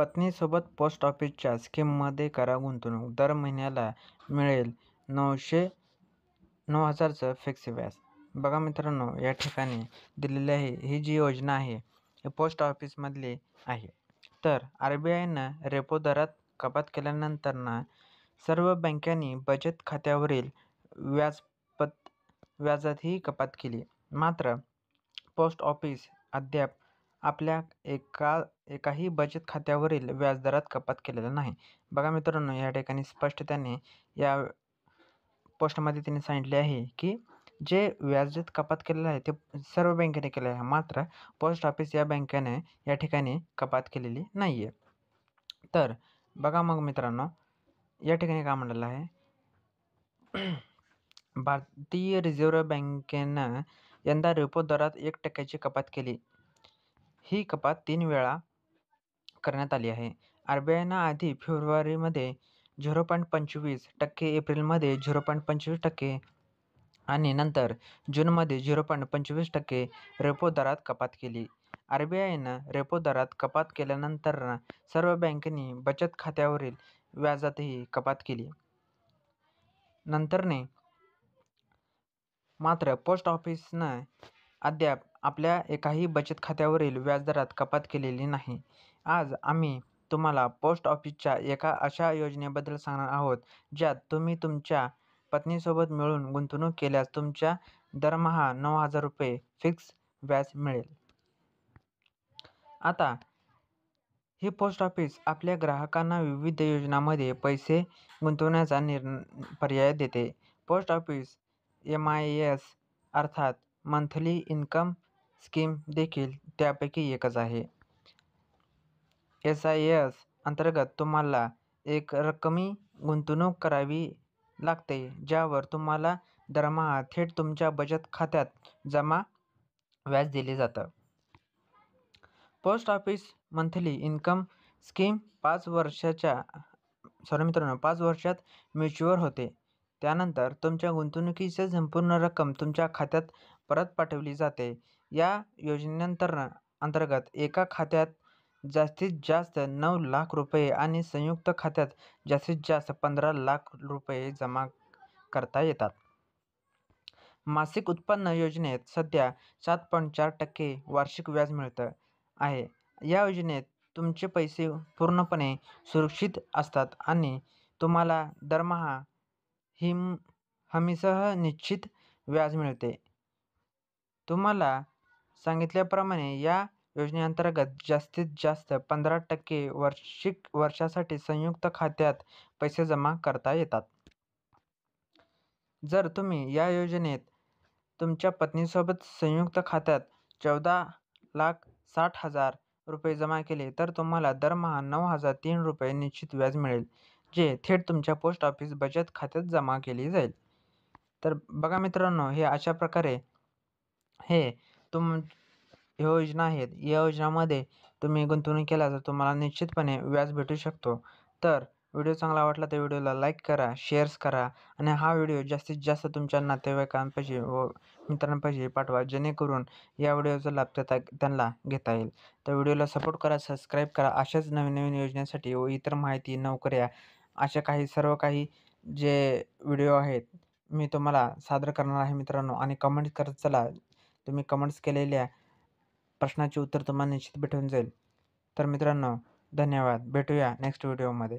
पत्नीसोबत post ऑफिसच्या स्कीममध्ये करा गुंतवणूक. दर महिन्याला मिळेल 9,000चं फिक्स व्याज. बघा मित्रांनो, या ठिकाणी दिलेली आहे ही जी योजना आहे ही पोस्ट ऑफिसमधली आहे. तर RBIनं रेपो दरात कपात केल्यानंतर सर्व बँकांनी बचत खात्यावरील व्याजातही कपात केली. मात्र पोस्ट ऑफिस अद्याप आपल्या एकाही बचत खात्यावरील व्याजदरात कपात केलेलं नाही. बघा मित्रांनो, या ठिकाणी स्पष्ट त्यांनी या पोस्टमध्ये त्यांनी सांगितले आहे की जे व्याजात कपात केलेलं आहे ते सर्व बँकेने केलं आहे, मात्र पोस्ट ऑफिस या बँकेने या ठिकाणी कपात केलेली नाही आहे. तर बघा मग मित्रांनो, या ठिकाणी काय म्हटलेलं आहे, भारतीय रिझर्व्ह बँकेनं यंदा रेपो दरात 1% कपात केली. ही कपात 3 वेळा करण्यात आली आहे. RBIनं आधी फेब्रुवारीमध्ये 0.25%, एप्रिलमध्ये 0.25% आणि नंतर जूनमध्ये 0.25% रेपो दरात कपात केली. RBIनं रेपो दरात कपात केल्यानंतर सर्व बँकांनी बचत खात्यावरील व्याजातही कपात केली. मात्र पोस्ट ऑफिसनं अद्याप आपल्या एकाही बचत खात्यावरील व्याजदरात कपात केलेली नाही. आज आम्ही तुम्हाला पोस्ट ऑफिसच्या एका अशा योजनेबद्दल सांगणार आहोत ज्यात तुम्ही तुमच्या पत्नीसोबत मिळून गुंतवणूक केल्यास तुमच्या दरमहा 9,000 रुपये फिक्स व्याज मिळेल. आता हे पोस्ट ऑफिस आपल्या ग्राहकांना विविध योजनांमध्ये पैसे गुंतवण्याचा पर्याय देते. पोस्ट ऑफिस MIS अर्थात मंथली इन्कम स्कीम देखील त्यापैकी एकच आहे. SIS अंतर्गत तुम्हाला एक रकमी गुंतवणूक करावी लागते, ज्यावर तुम्हाला दरमहा थेट तुमच्या बचत खात्यात जमा व्याज दिले जातं. Post office monthly income scheme 5 वर्षात मॅच्युअर होते. त्यानंतर तुमच्या गुंतवणुकीची संपूर्ण रक्कम तुमच्या खात्यात परत पाठवली जाते. या योजनेअंतर्गत एका खात्यात जास्तीत जास्त 9 लाख रुपये आणि संयुक्त खात्यात जास्तीत जास्त 15 लाख रुपये जमा करता येतात. मासिक उत्पन्न योजनेत सध्या 7.4% वार्षिक व्याज मिळत आहे. या योजनेत तुमचे पैसे पूर्णपणे सुरक्षित असतात आणि तुम्हाला दरमहा हमीसह निश्चित व्याज मिळते. तुम्हाला सांगितल्याप्रमाणे या योजनेअंतर्गत जास्तीत जास्त 15% वर्षासाठी संयुक्त खात्यात पैसे जमा करता येतात. जर तुम्ही या योजनेत तुमच्या पत्नीसोबत संयुक्त खात्यात 14,60,000 रुपये जमा केले तर तुम्हाला दरमहा 9,003 रुपये निश्चित व्याज मिळेल, जे थेट तुमच्या पोस्ट ऑफिस बचत खात्यात जमा केले जाईल. तर बघा मित्रांनो, हे अशा प्रकारे योजना आहेत. या योजनांमध्ये तुम्ही गुंतवणूक केला तर तुम्हाला निश्चितपणे व्याज भेटू शकतो. तर व्हिडिओ चांगला वाटला तर व्हिडिओला लाईक करा, शेअर्स करा आणि हा व्हिडिओ जास्तीत जास्त तुमच्या नातेवाईकांपाशी व मित्रांपाशी पाठवा, जेणेकरून या व्हिडिओचा लाभ त्यांना घेता येईल. तर व्हिडिओला सपोर्ट करा, सबस्क्राईब करा. अशाच नवीन नवीन योजनेसाठी व इतर माहिती, नोकऱ्या अशा सर्व काही जे व्हिडिओ आहेत मी तुम्हाला सादर करणार आहे मित्रांनो. आणि कमेंट्स करत चला. तुम्ही कमेंट्स केलेल्या प्रश्नाचे उत्तर तुम्हाला निश्चित भेटून जाईल. तर मित्रांनो, धन्यवाद. भेटूया नेक्स्ट व्हिडिओमध्ये.